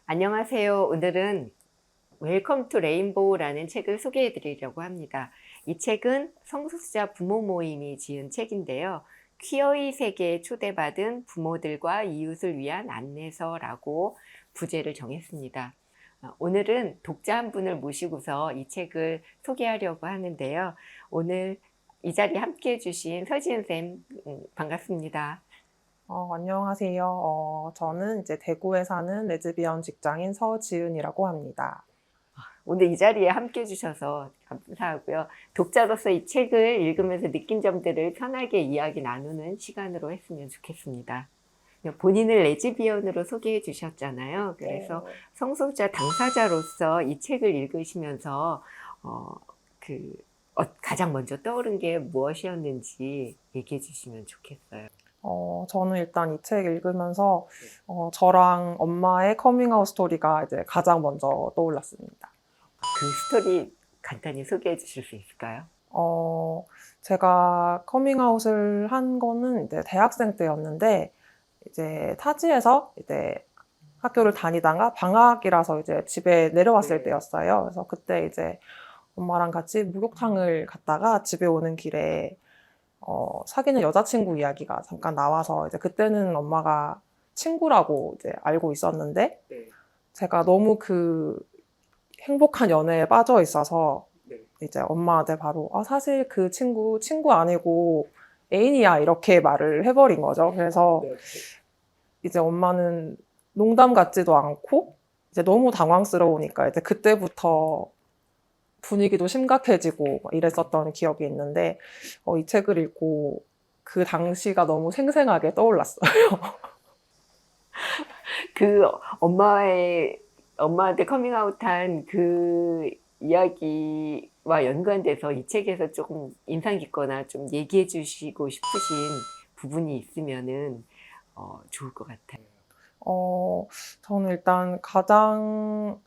안녕하세요. 오늘은 웰컴 투 레인보우라는 책을 소개해 드리려고 합니다. 이 책은 성소수자 부모 모임이 지은 책인데요. 퀴어의 세계에 초대받은 부모들과 이웃을 위한 안내서라고 부제를 정했습니다. 오늘은 독자 한 분을 모시고서 이 책을 소개하려고 하는데요. 오늘 이 자리에 함께 해주신 서지은 쌤, 반갑습니다. 안녕하세요. 저는 이제 대구에 사는 레즈비언 직장인 서지은이라고 합니다. 오늘 이 자리에 함께 해주셔서 감사하고요. 독자로서 이 책을 읽으면서 느낀 점들을 편하게 이야기 나누는 시간으로 했으면 좋겠습니다. 본인을 레즈비언으로 소개해 주셨잖아요. 그래서 성소수자 당사자로서 이 책을 읽으시면서 어, 그 가장 먼저 떠오른 게 무엇이었는지 얘기해 주시면 좋겠어요. 저는 일단 이 책 읽으면서 저랑 엄마의 커밍아웃 스토리가 이제 가장 먼저 떠올랐습니다. 그 스토리 간단히 소개해 주실 수 있을까요? 제가 커밍아웃을 한 거는 이제 대학생 때였는데, 이제 타지에서 이제 학교를 다니다가 방학이라서 이제 집에 내려왔을 때였어요. 그래서 그때 이제 엄마랑 같이 목욕탕을 갔다가 집에 오는 길에 사귀는 여자친구 이야기가 잠깐 나와서 이제 그때는 엄마가 친구라고 이제 알고 있었는데 제가 너무 그 행복한 연애에 빠져 있어서 이제 엄마한테 바로 사실 그 친구 아니고 애인이야 이렇게 말을 해버린 거죠. 그래서 이제 엄마는 농담 같지도 않고 이제 너무 당황스러우니까 이제 그때부터 분위기도 심각해지고 막 이랬었던 기억이 있는데 이 책을 읽고 그 당시가 너무 생생하게 떠올랐어요. 그 엄마한테 커밍아웃한 그 이야기와 연관돼서 이 책에서 조금 인상 깊거나 좀 얘기해 주시고 싶으신 부분이 있으면은 좋을 것 같아요. 저는 일단 가장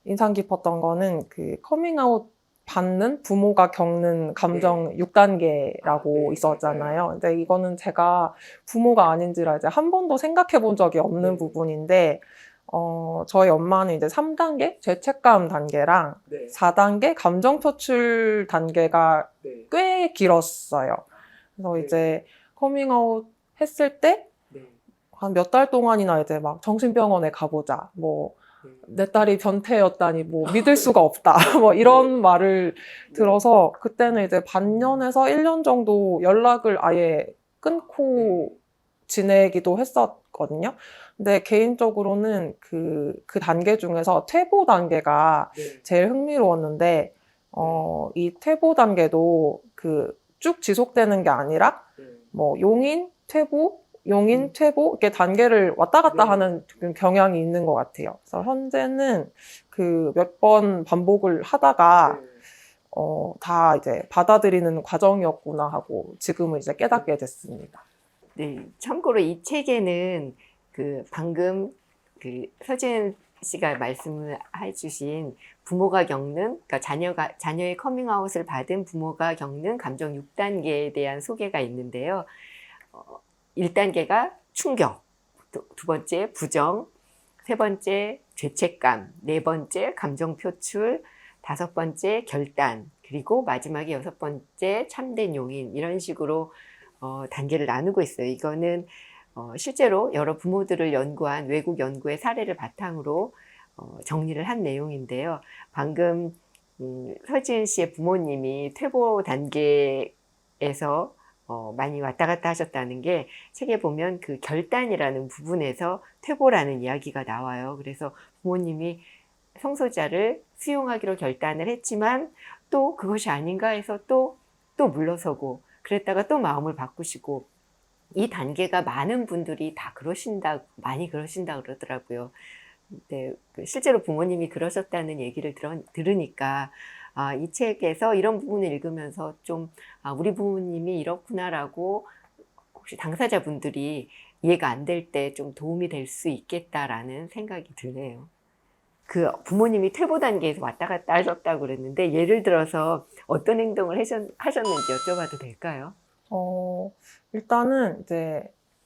인상 깊었던 거는 그 커밍아웃 받는 부모가 겪는 감정 6단계라고 있었잖아요. 근데 이거는 제가 부모가 아닌지라 이제 한 번도 생각해 본 적이 없는 부분인데, 저희 엄마는 이제 3단계 죄책감 단계랑 4단계 감정 표출 단계가 꽤 길었어요. 그래서 이제 커밍아웃 했을 때 한 몇 달 동안이나 이제 막 정신병원에 가보자. 뭐, 내 딸이 변태였다니, 뭐, 믿을 수가 없다. 뭐, 이런 말을 들어서 그때는 이제 반년에서 1년 정도 연락을 아예 끊고 지내기도 했었거든요. 근데 개인적으로는 그 단계 중에서 퇴보 단계가 제일 흥미로웠는데, 이 퇴보 단계도 그 쭉 지속되는 게 아니라, 뭐, 용인, 퇴보, 이렇게 단계를 왔다 갔다 하는 경향이 있는 것 같아요. 그래서 현재는 그 몇 번 반복을 하다가, 다 이제 받아들이는 과정이었구나 하고 지금은 이제 깨닫게 됐습니다. 네, 참고로 이 책에는 그 방금 그 서진 씨가 말씀을 해주신 부모가 겪는, 그러니까 자녀의 커밍아웃을 받은 부모가 겪는 감정 6단계에 대한 소개가 있는데요. 1단계가 충격, 두 번째 부정, 세 번째 죄책감, 네 번째 감정 표출, 다섯 번째 결단, 그리고 마지막에 여섯 번째 참된 용인, 이런 식으로 단계를 나누고 있어요. 이거는 실제로 여러 부모들을 연구한 외국 연구의 사례를 바탕으로 정리를 한 내용인데요. 방금 서지은 씨의 부모님이 퇴보 단계에서 많이 왔다 갔다 하셨다는 게 책에 보면 그 결단이라는 부분에서 퇴보라는 이야기가 나와요. 그래서 부모님이 성소자를 수용하기로 결단을 했지만 또 그것이 아닌가 해서 또 물러서고 그랬다가 또 마음을 바꾸시고, 이 단계가 많은 분들이 다 많이 그러신다 그러더라고요. 네, 실제로 부모님이 그러셨다는 얘기를 들으니까 이 책에서 이런 부분을 읽으면서 좀 우리 부모님이 이렇구나라고 혹시 당사자분들이 이해가 안 될 때 좀 도움이 될 수 있겠다라는 생각이 드네요. 그 부모님이 퇴보 단계에서 왔다 갔다 하셨다고 그랬는데 예를 들어서 어떤 행동을 하셨는지 여쭤봐도 될까요? 어, 일단은 이제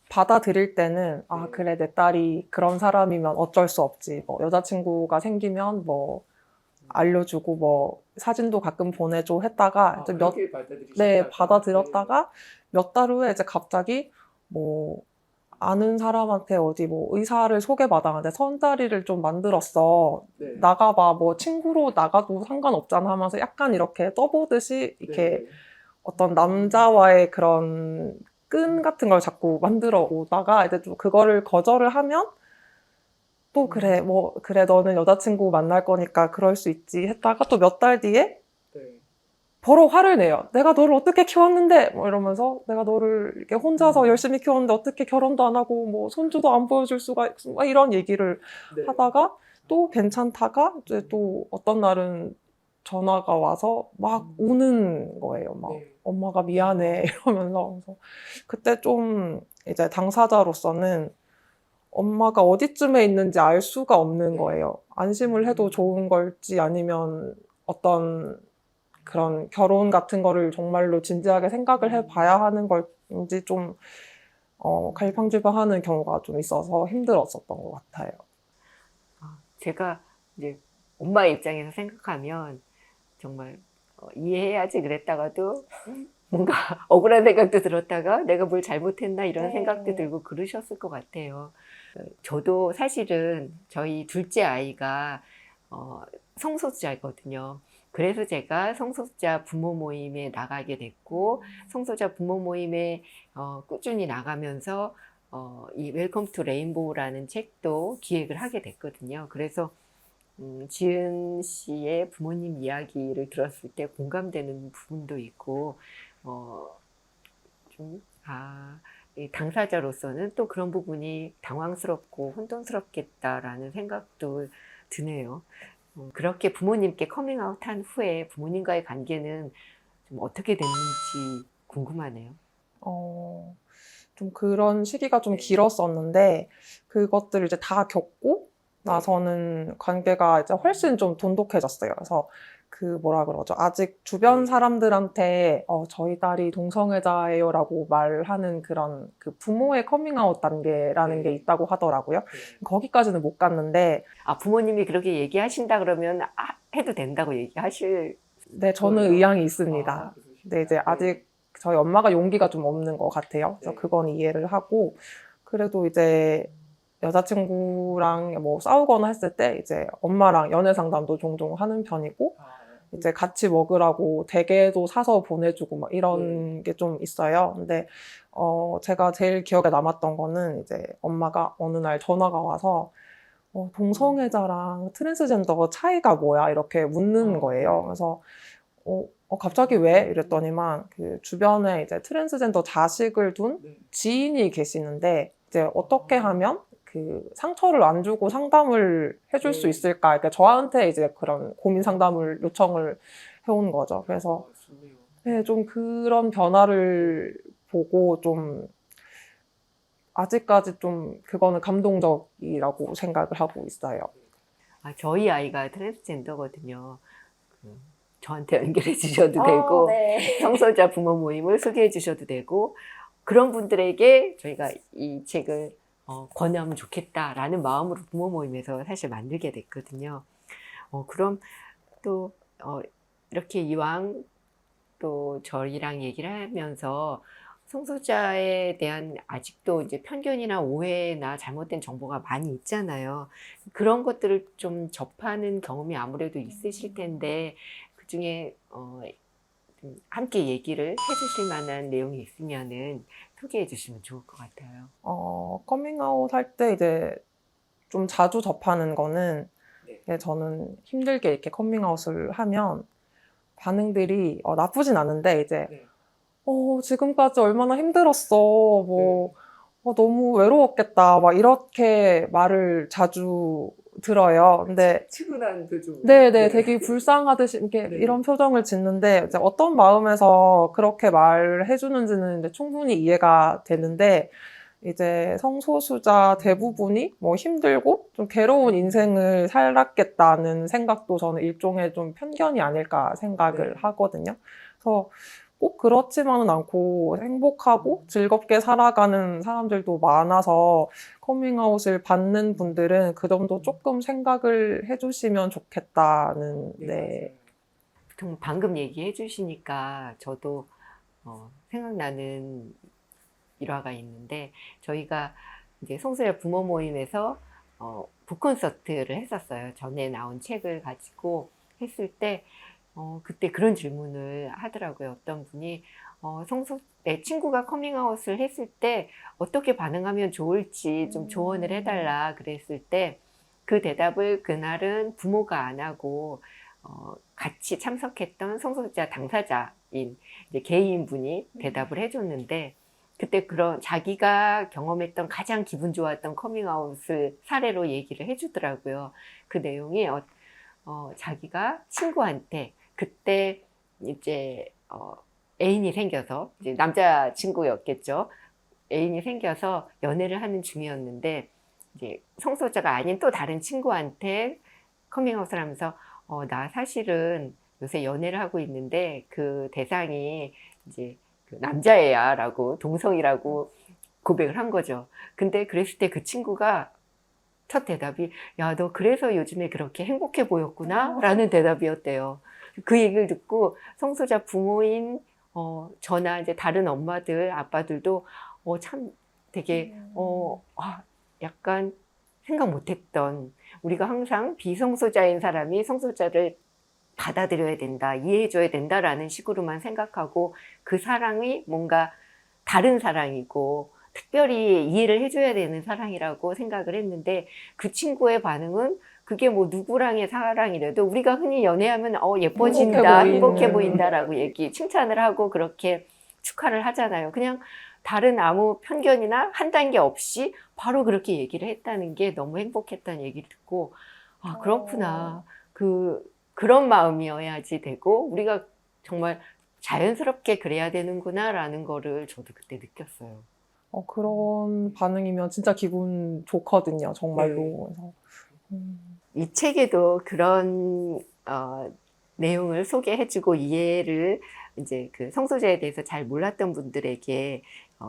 받아들일 때는 아 네. 그래 내 딸이 그런 사람이면 어쩔 수 없지. 뭐 여자친구가 생기면 뭐 알려주고 뭐 사진도 가끔 보내줘 했다가 이제 그렇게 네, 받아들이셨다가 받아들였다가 몇 달 후에 이제 갑자기 뭐 아는 사람한테 어디 뭐 의사를 소개받았는데 선자리를 좀 만들었어. 네. 나가봐. 뭐 친구로 나가도 상관없잖아 하면서 약간 이렇게 떠보듯이 이렇게 어떤 남자와의 그런 끈 같은 걸 자꾸 만들어 오다가 이제 좀 그거를 거절을 하면 또 그래, 뭐, 그래, 너는 여자친구 만날 거니까 그럴 수 있지 했다가 또 몇 달 뒤에 바로 화를 내요. 내가 너를 어떻게 키웠는데? 뭐 이러면서 내가 너를 이렇게 혼자서 열심히 키웠는데 어떻게 결혼도 안 하고 뭐 손주도 안 보여줄 수가 있어? 막 이런 얘기를 하다가 또 괜찮다가 이제 또 어떤 날은 전화가 와서 막 우는 거예요. 막 엄마가 미안해 이러면서 그래서 그때 좀 이제 당사자로서는 엄마가 어디쯤에 있는지 알 수가 없는 거예요. 안심을 해도 좋은 걸지 아니면 어떤 그런 결혼 같은 거를 정말로 진지하게 생각을 해봐야 하는 걸지 좀 갈팡질팡하는 경우가 좀 있어서 힘들었었던 것 같아요. 제가 이제 엄마 입장에서 생각하면 정말 이해해야지 그랬다가도 뭔가 억울한 생각도 들었다가 내가 뭘 잘못했나 이런 생각도 들고 그러셨을 것 같아요. 저도 사실은 저희 둘째 아이가 성소수자거든요. 그래서 제가 성소수자 부모 모임에 나가게 됐고 성소수자 부모 모임에 꾸준히 나가면서 이 웰컴 투 레인보우라는 책도 기획을 하게 됐거든요. 그래서 지은 씨의 부모님 이야기를 들었을 때 공감되는 부분도 있고 좀 이 당사자로서는 또 그런 부분이 당황스럽고 혼돈스럽겠다라는 생각도 드네요. 그렇게 부모님께 커밍아웃한 후에 부모님과의 관계는 좀 어떻게 됐는지 궁금하네요. 어, 좀 그런 시기가 좀 길었었는데 그것들을 이제 다 겪고 나서는 관계가 이제 훨씬 좀 돈독해졌어요. 그래서 그 뭐라 그러죠? 아직 주변 사람들한테 저희 딸이 동성애자예요라고 말하는 그런 그 부모의 커밍아웃 단계라는 게 있다고 하더라고요. 거기까지는 못 갔는데 부모님이 그렇게 얘기하신다 그러면 해도 된다고 얘기하실 네, 저는 거예요? 의향이 있습니다. 근데 이제 아직 저희 엄마가 용기가 좀 없는 것 같아요. 그래서 그건 이해를 하고 그래도 이제 여자친구랑 뭐 싸우거나 했을 때 이제 엄마랑 연애 상담도 종종 하는 편이고 이제 같이 먹으라고 대게도 사서 보내주고 막 이런 게 좀 있어요. 근데 제가 제일 기억에 남았던 거는 이제 엄마가 어느 날 전화가 와서 동성애자랑 트랜스젠더 차이가 뭐야? 이렇게 묻는 거예요. 그래서 갑자기 왜? 이랬더니만 그 주변에 이제 트랜스젠더 자식을 둔 지인이 계시는데 이제 어떻게 하면 그 상처를 안 주고 상담을 해줄 수 있을까? 그러니까 저한테 이제 그런 고민 상담을 요청을 해온 거죠. 그래서 네, 좀 그런 변화를 보고 좀 아직까지 좀 그거는 감동적이라고 생각을 하고 있어요. 저희 아이가 트랜스젠더거든요. 저한테 연결해 주셔도 되고 네. 성소자 부모 모임을 소개해 주셔도 되고 그런 분들에게 저희가 이 책을 권유하면 좋겠다라는 마음으로 부모 모임에서 사실 만들게 됐거든요. 그럼 또 이렇게 이왕 또 저희랑 얘기를 하면서 성소자에 대한 아직도 이제 편견이나 오해나 잘못된 정보가 많이 있잖아요. 그런 것들을 좀 접하는 경험이 아무래도 있으실 텐데 그중에 좀 함께 얘기를 해주실 만한 내용이 있으면은 소개해 주시면 좋을 것 같아요. 커밍아웃 할 때 이제 좀 자주 접하는 거는 이제 저는 힘들게 이렇게 커밍아웃을 하면 반응들이 나쁘진 않은데 이제 지금까지 얼마나 힘들었어. 뭐 너무 외로웠겠다. 막 이렇게 말을 자주 들어요. 근데 치근한 표정. 네네, 되게 불쌍하듯이 이렇게 이런 표정을 짓는데 이제 어떤 마음에서 그렇게 말을 해주는지는 이제 충분히 이해가 되는데 이제 성소수자 대부분이 뭐 힘들고 좀 괴로운 인생을 살았겠다는 생각도 저는 일종의 좀 편견이 아닐까 생각을 하거든요. 그래서 꼭 그렇지만은 않고 행복하고 즐겁게 살아가는 사람들도 많아서 커밍아웃을 받는 분들은 그 점도 조금 생각을 해주시면 좋겠다는, 네. 보통 방금 얘기해 주시니까 저도 생각나는 일화가 있는데, 저희가 이제 송소야 부모 모임에서 북콘서트를 했었어요. 전에 나온 책을 가지고 했을 때 그때 그런 질문을 하더라고요. 어떤 분이 내 친구가 커밍아웃을 했을 때 어떻게 반응하면 좋을지 좀 조언을 해달라 그랬을 때, 그 대답을 그날은 부모가 안 하고 같이 참석했던 성소수자 당사자인 이제 개인분이 대답을 해줬는데, 그때 그런 자기가 경험했던 가장 기분 좋았던 커밍아웃을 사례로 얘기를 해주더라고요. 그 내용이 자기가 친구한테 그때 이제 애인이 생겨서, 이제 남자 친구였겠죠. 애인이 생겨서 연애를 하는 중이었는데, 이제 성소수자가 아닌 또 다른 친구한테 커밍아웃을 하면서 나 사실은 요새 연애를 하고 있는데 그 대상이 이제 그 남자애야 라고, 동성이라고 고백을 한 거죠. 근데 그랬을 때 그 친구가 첫 대답이, 야, 너 그래서 요즘에 그렇게 행복해 보였구나? 라는 대답이었대요. 그 얘기를 듣고 성소자 부모인 저나 이제 다른 엄마들, 아빠들도 참 되게 약간 생각 못했던, 우리가 항상 비성소자인 사람이 성소자를 받아들여야 된다, 이해해줘야 된다라는 식으로만 생각하고, 그 사랑이 뭔가 다른 사랑이고 특별히 이해를 해줘야 되는 사랑이라고 생각을 했는데, 그 친구의 반응은 그게 뭐 누구랑의 사랑이라도 우리가 흔히 연애하면 예뻐진다, 행복해 보인다라고 칭찬을 하고 그렇게 축하를 하잖아요. 그냥 다른 아무 편견이나 한 단계 없이 바로 그렇게 얘기를 했다는 게 너무 행복했다는 얘기를 듣고, 아, 그렇구나. 그런 마음이어야지 되고, 우리가 정말 자연스럽게 그래야 되는구나라는 거를 저도 그때 느꼈어요. 그런 반응이면 진짜 기분 좋거든요, 정말로. 그래서, 이 책에도 그런 내용을 소개해주고 이해를, 이제 그 성소자에 대해서 잘 몰랐던 분들에게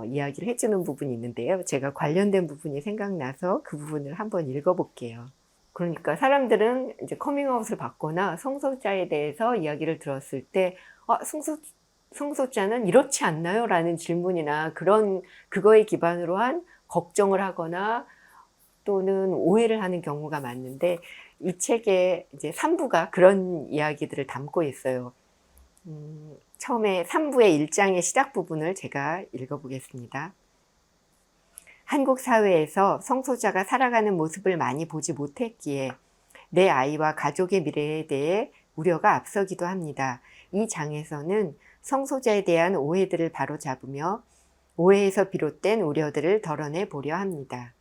이야기를 해주는 부분이 있는데요. 제가 관련된 부분이 생각나서 그 부분을 한번 읽어볼게요. 그러니까 사람들은 이제 커밍아웃을 받거나 성소자에 대해서 이야기를 들었을 때, 성소자는 이렇지 않나요? 라는 질문이나 그거에 기반으로 한 걱정을 하거나 또는 오해를 하는 경우가 많은데, 이 책의 이제 3부가 그런 이야기들을 담고 있어요. 처음에 3부의 1장의 시작 부분을 제가 읽어보겠습니다. 한국 사회에서 성소자가 살아가는 모습을 많이 보지 못했기에 내 아이와 가족의 미래에 대해 우려가 앞서기도 합니다. 이 장에서는 성소자에 대한 오해들을 바로잡으며 오해에서 비롯된 우려들을 덜어내 보려 합니다.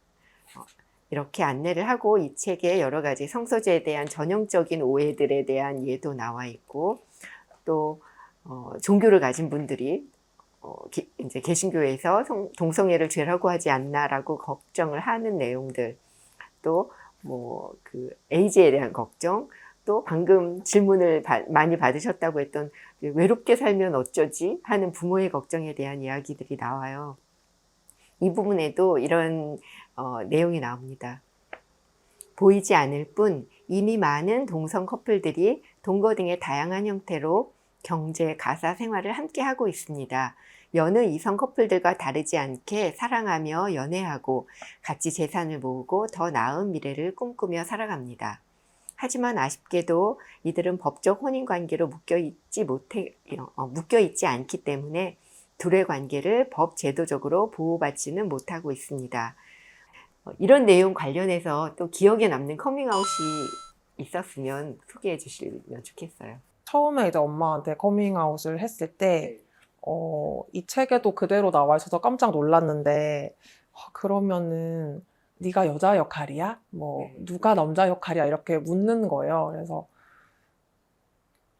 이렇게 안내를 하고, 이 책에 여러 가지 성소자에 대한 전형적인 오해들에 대한 예도 나와 있고, 또 종교를 가진 분들이 이제 개신교에서 동성애를 죄라고 하지 않나라고 걱정을 하는 내용들, 또 뭐 그 에이즈에 대한 걱정, 또 방금 질문을 많이 받으셨다고 했던 외롭게 살면 어쩌지 하는 부모의 걱정에 대한 이야기들이 나와요. 이 부분에도 이런 내용이 나옵니다. 보이지 않을 뿐 이미 많은 동성 커플들이 동거 등의 다양한 형태로 경제, 가사 생활을 함께 하고 있습니다. 여느 이성 커플들과 다르지 않게 사랑하며 연애하고 같이 재산을 모으고 더 나은 미래를 꿈꾸며 살아갑니다. 하지만 아쉽게도 이들은 법적 혼인 관계로 묶여 있지 않기 때문에 둘의 관계를 법 제도적으로 보호받지는 못하고 있습니다. 이런 내용 관련해서 또 기억에 남는 커밍아웃이 있었으면 소개해 주시면 좋겠어요. 처음에 이제 엄마한테 커밍아웃을 했을 때, 이 책에도 그대로 나와 있어서 깜짝 놀랐는데, 그러면은 네가 여자 역할이야? 뭐 누가 남자 역할이야? 이렇게 묻는 거예요. 그래서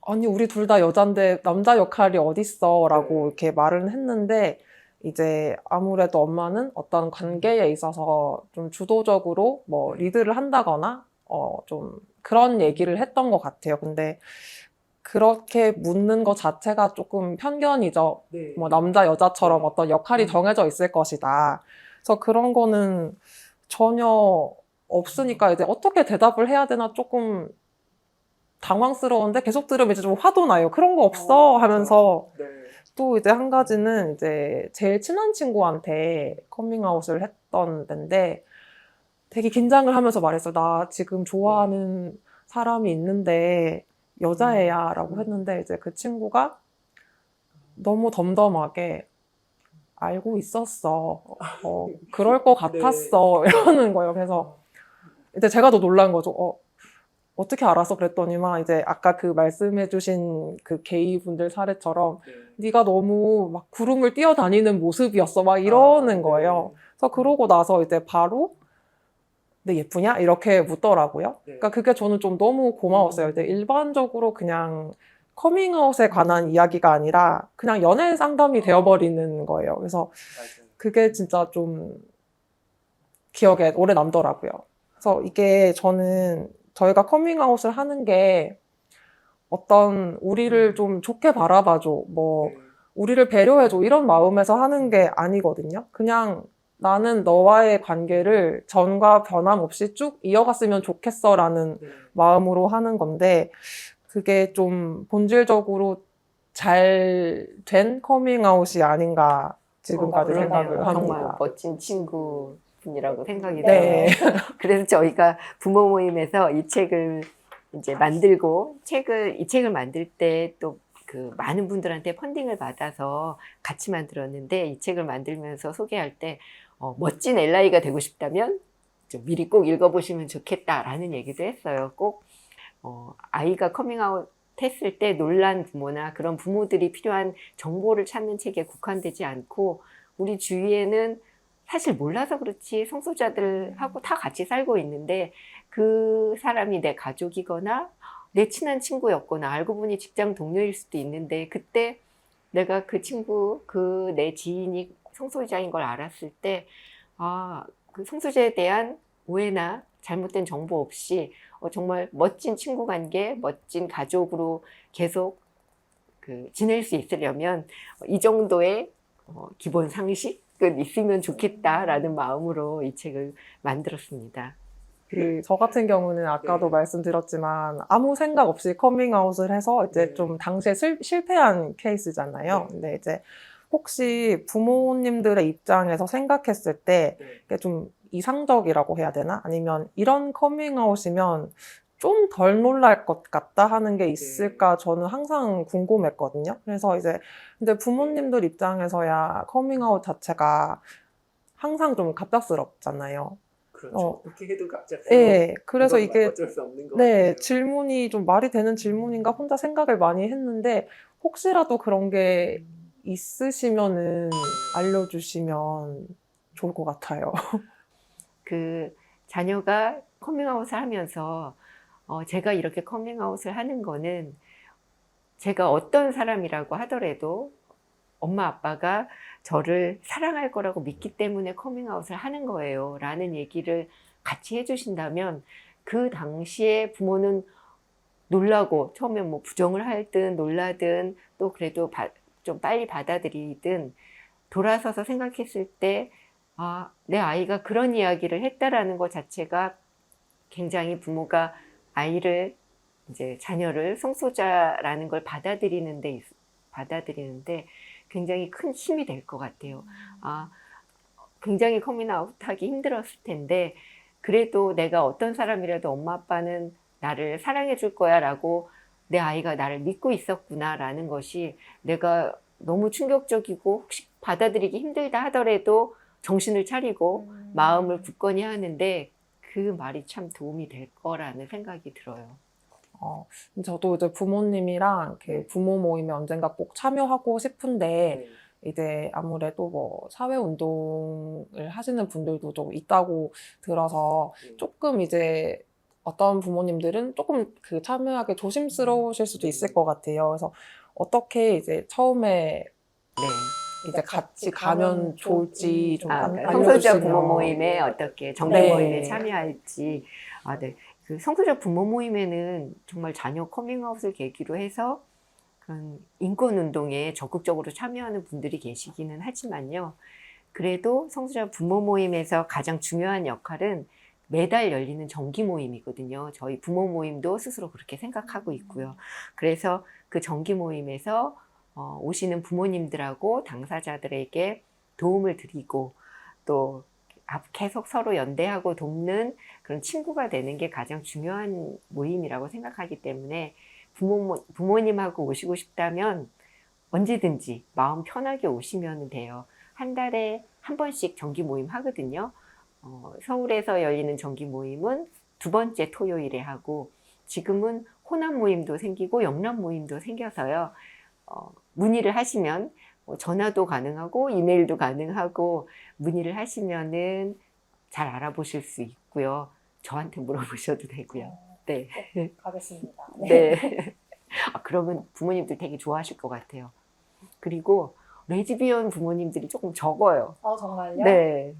아니 우리 둘 다 여잔데 남자 역할이 어딨어? 라고 이렇게 말은 했는데, 이제 아무래도 엄마는 어떤 관계에 있어서 좀 주도적으로 뭐 리드를 한다거나 좀 그런 얘기를 했던 것 같아요. 근데 그렇게 묻는 것 자체가 조금 편견이죠. 네. 뭐 남자 여자처럼 어떤 역할이 정해져 있을 것이다. 그래서 그런 거는 전혀 없으니까 이제 어떻게 대답을 해야 되나 조금 당황스러운데 계속 들으면 이제 좀 화도 나요. 그런 거 없어 하면서. 네. 또 이제 한 가지는 이제 제일 친한 친구한테 커밍아웃을 했던 데인데 되게 긴장을 하면서 말했어. 나 지금 좋아하는 사람이 있는데 여자애야 라고 했는데 이제 그 친구가 너무 덤덤하게 알고 있었어. 그럴 것 같았어. 이러는 거예요. 그래서 이제 제가 더 놀란 거죠. 어떻게 알았어? 그랬더니만 이제 아까 그 말씀해주신 그 게이 분들 사례처럼 네. 네가 너무 막 구름을 뛰어다니는 모습이었어. 막 이러는 거예요. 그래서 그러고 나서 이제 바로 너 예쁘냐? 이렇게 묻더라고요. 네. 그러니까 그게 저는 좀 너무 고마웠어요. 이제 일반적으로 그냥 커밍아웃에 관한 이야기가 아니라 그냥 연애 상담이 되어버리는 거예요. 그래서 맞아요. 그게 진짜 좀 기억에 오래 남더라고요. 그래서 이게 저는 저희가 커밍아웃을 하는 게 어떤 우리를 좀 좋게 바라봐줘, 뭐 네. 우리를 배려해줘 이런 마음에서 하는 게 아니거든요. 그냥 나는 너와의 관계를 전과 변함없이 쭉 이어갔으면 좋겠어라는 네. 마음으로 하는 건데 그게 좀 본질적으로 잘 된 커밍아웃이 아닌가 지금까지 그러네요. 생각을 합니다. 정말 멋진 친구분이라고 생각이 네. 들어요. 그래서 저희가 부모 모임에서 이 책을 이제 만들고 이 책을 만들 때 또 그 많은 분들한테 펀딩을 받아서 같이 만들었는데 이 책을 만들면서 소개할 때 멋진 엘라이가 되고 싶다면 좀 미리 꼭 읽어보시면 좋겠다라는 얘기도 했어요. 꼭 아이가 커밍아웃 했을 때 놀란 부모나 그런 부모들이 필요한 정보를 찾는 책에 국한되지 않고 우리 주위에는 사실 몰라서 그렇지 성소자들하고 다 같이 살고 있는데 그 사람이 내 가족이거나 내 친한 친구였거나 알고 보니 직장 동료일 수도 있는데 그때 내가 그 친구, 그 내 지인이 성소유자인 걸 알았을 때 그 성소유자에 대한 오해나 잘못된 정보 없이 정말 멋진 친구 관계, 멋진 가족으로 계속 지낼 수 있으려면 이 정도의 기본 상식은 있으면 좋겠다라는 마음으로 이 책을 만들었습니다. 저 같은 경우는 아까도 네. 말씀드렸지만 아무 생각 없이 커밍아웃을 해서 이제 네. 좀 당시에 실패한 케이스잖아요. 네. 근데 이제 혹시 부모님들의 입장에서 생각했을 때 네. 이게 좀 이상적이라고 해야 되나? 아니면 이런 커밍아웃이면 좀 덜 놀랄 것 같다 하는 게 있을까 저는 항상 궁금했거든요. 그래서 이제 근데 부모님들 입장에서야 커밍아웃 자체가 항상 좀 갑작스럽잖아요. 그렇죠. 어떻게 해도 갑자기. 네, 그래서 이건 이게 어쩔 수 없는 것 네, 같아요. 질문이 좀 말이 되는 질문인가 혼자 생각을 많이 했는데 혹시라도 그런 게 있으시면은 알려주시면 좋을 것 같아요. 그 자녀가 커밍아웃을 하면서 제가 이렇게 커밍아웃을 하는 거는 제가 어떤 사람이라고 하더라도 엄마 아빠가 저를 사랑할 거라고 믿기 때문에 커밍아웃을 하는 거예요 라는 얘기를 같이 해주신다면 그 당시에 부모는 놀라고 처음에 뭐 부정을 하든 놀라든 또 그래도 좀 빨리 받아들이든 돌아서서 생각했을 때 내 아이가 그런 이야기를 했다라는 것 자체가 굉장히 부모가 이제 자녀를 성소자라는 걸 받아들이는데 굉장히 큰 힘이 될 것 같아요. 굉장히 커밍아웃하기 힘들었을 텐데 그래도 내가 어떤 사람이라도 엄마 아빠는 나를 사랑해 줄 거야 라고 내 아이가 나를 믿고 있었구나 라는 것이 내가 너무 충격적이고 혹시 받아들이기 힘들다 하더라도 정신을 차리고 마음을 굳건히 하는데 그 말이 참 도움이 될 거라는 생각이 들어요. 저도 이제 부모님이랑 이렇게 부모 모임에 언젠가 꼭 참여하고 싶은데 네. 이제 아무래도 뭐 사회운동을 하시는 분들도 좀 있다고 들어서 조금 이제 어떤 부모님들은 조금 참여하기 조심스러우실 수도 있을 것 같아요. 그래서 어떻게 이제 처음에 네. 이제 같이 가면 좋을지 좀 그러니까 성소유자 부모 알려주시면. 모임에 어떻게 정기 네. 모임에 참여할지 네. 그 성소자 부모 모임에는 정말 자녀 커밍아웃을 계기로 해서 그런 인권운동에 적극적으로 참여하는 분들이 계시기는 하지만요. 그래도 성소자 부모 모임에서 가장 중요한 역할은 매달 열리는 정기 모임이거든요. 저희 부모 모임도 스스로 그렇게 생각하고 있고요. 그래서 그 정기 모임에서 오시는 부모님들하고 당사자들에게 도움을 드리고 또 계속 서로 연대하고 돕는 그런 친구가 되는 게 가장 중요한 모임이라고 생각하기 때문에 부모님하고 오시고 싶다면 언제든지 마음 편하게 오시면 돼요. 한 달에 한 번씩 정기 모임 하거든요. 서울에서 열리는 정기 모임은 2번째 토요일에 하고 지금은 호남 모임도 생기고 영남 모임도 생겨서요. 문의를 하시면 전화도 가능하고 이메일도 가능하고 문의를 하시면은 잘 알아보실 수 있고요. 저한테 물어보셔도 되고요. 네. 가겠습니다. 네. 그러면 부모님들 되게 좋아하실 것 같아요. 그리고 레즈비언 부모님들이 조금 적어요. 정말요? 네.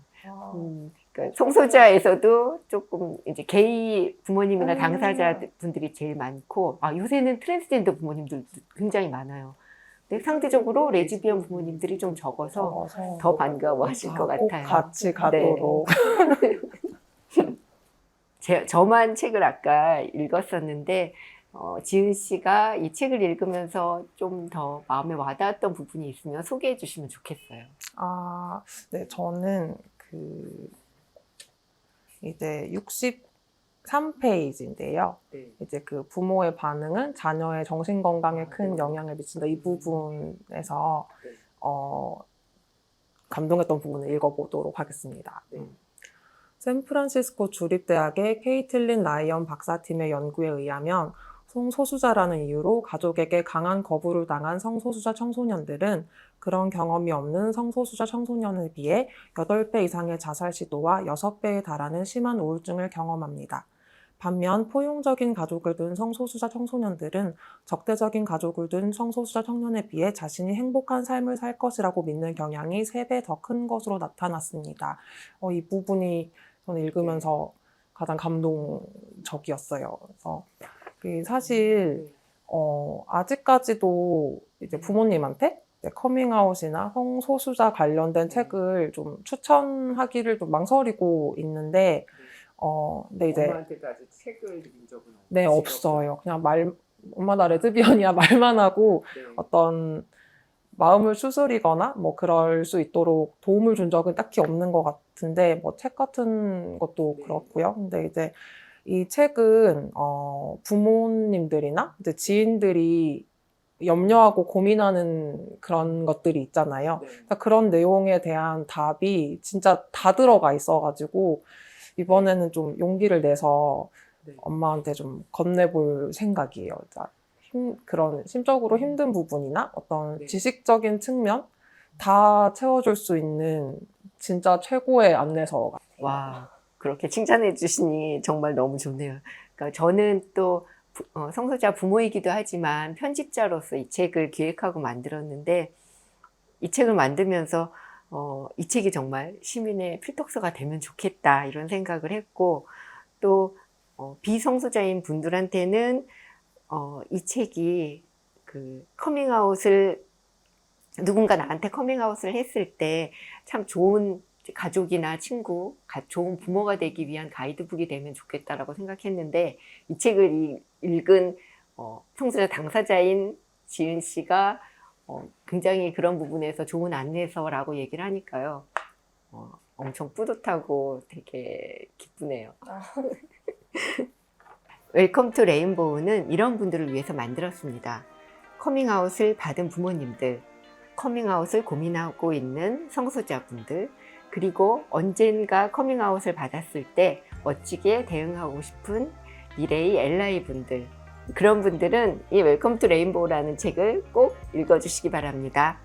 그러니까 성소자에서도 조금 이제 게이 부모님이나 당사자분들이 제일 많고, 요새는 트랜스젠더 부모님들도 굉장히 많아요. 근데 상대적으로 레즈비언 부모님들이 좀 적어서 더 반가워하실 것 꼭 같아요. 같이 가도록. 저만 책을 아까 읽었었는데 지은 씨가 이 책을 읽으면서 좀 더 마음에 와닿았던 부분이 있으면 소개해 주시면 좋겠어요. 네, 저는 이제 63페이지인데요. 네. 이제 그 부모의 반응은 자녀의 정신 건강에 큰 영향을 미친다. 이 부분에서 네. 감동했던 부분을 읽어보도록 하겠습니다. 네. 샌프란시스코 주립대학의 케이틀린 라이언 박사팀의 연구에 의하면 성소수자라는 이유로 가족에게 강한 거부를 당한 성소수자 청소년들은 그런 경험이 없는 성소수자 청소년에 비해 8배 이상의 자살 시도와 6배에 달하는 심한 우울증을 경험합니다. 반면 포용적인 가족을 둔 성소수자 청소년들은 적대적인 가족을 둔 성소수자 청년에 비해 자신이 행복한 삶을 살 것이라고 믿는 경향이 3배 더 큰 것으로 나타났습니다. 이 부분이 저는 읽으면서 가장 감동적이었어요. 그래서 사실 아직까지도 이제 부모님한테 커밍아웃이나 성소수자 관련된 책을 좀 추천하기를 좀 망설이고 있는데 근데 이제 엄마한테도 아직 책을 읽은 적은 네, 없어요. 그냥 엄마 나 레즈비언이야 말만 하고 네. 어떤 마음을 추스리거나 뭐 그럴 수 있도록 도움을 준 적은 딱히 없는 것 같은데 뭐 책 같은 것도 네. 그렇고요. 근데 이제 이 책은 부모님들이나 이제 지인들이 염려하고 고민하는 그런 것들이 있잖아요. 네. 그러니까 그런 내용에 대한 답이 진짜 다 들어가 있어가지고 이번에는 좀 용기를 내서 네. 엄마한테 좀 건네볼 생각이에요. 그런 심적으로 힘든 부분이나 어떤 네. 지식적인 측면 다 채워줄 수 있는 진짜 최고의 안내서 같아요. 와, 그렇게 칭찬해 주시니 정말 너무 좋네요. 그러니까 저는 또 성소자 부모이기도 하지만 편집자로서 이 책을 기획하고 만들었는데 이 책을 만들면서 이 책이 정말 시민의 필독서가 되면 좋겠다 이런 생각을 했고 또 비성소자인 분들한테는 이 책이 그 커밍아웃을 누군가 나한테 커밍아웃을 했을 때 참 좋은 가족이나 친구, 좋은 부모가 되기 위한 가이드북이 되면 좋겠다라고 생각했는데 이 책을 읽은 성소자 당사자인 지은 씨가 굉장히 그런 부분에서 좋은 안내서라고 얘기를 하니까요. 엄청 뿌듯하고 되게 기쁘네요. 웰컴 투 레인보우는 이런 분들을 위해서 만들었습니다. 커밍아웃을 받은 부모님들, 커밍아웃을 고민하고 있는 성소자분들, 그리고 언젠가 커밍아웃을 받았을 때 멋지게 대응하고 싶은 미래의 엘라이 분들, 그런 분들은 이 웰컴 투 레인보우라는 책을 꼭 읽어주시기 바랍니다.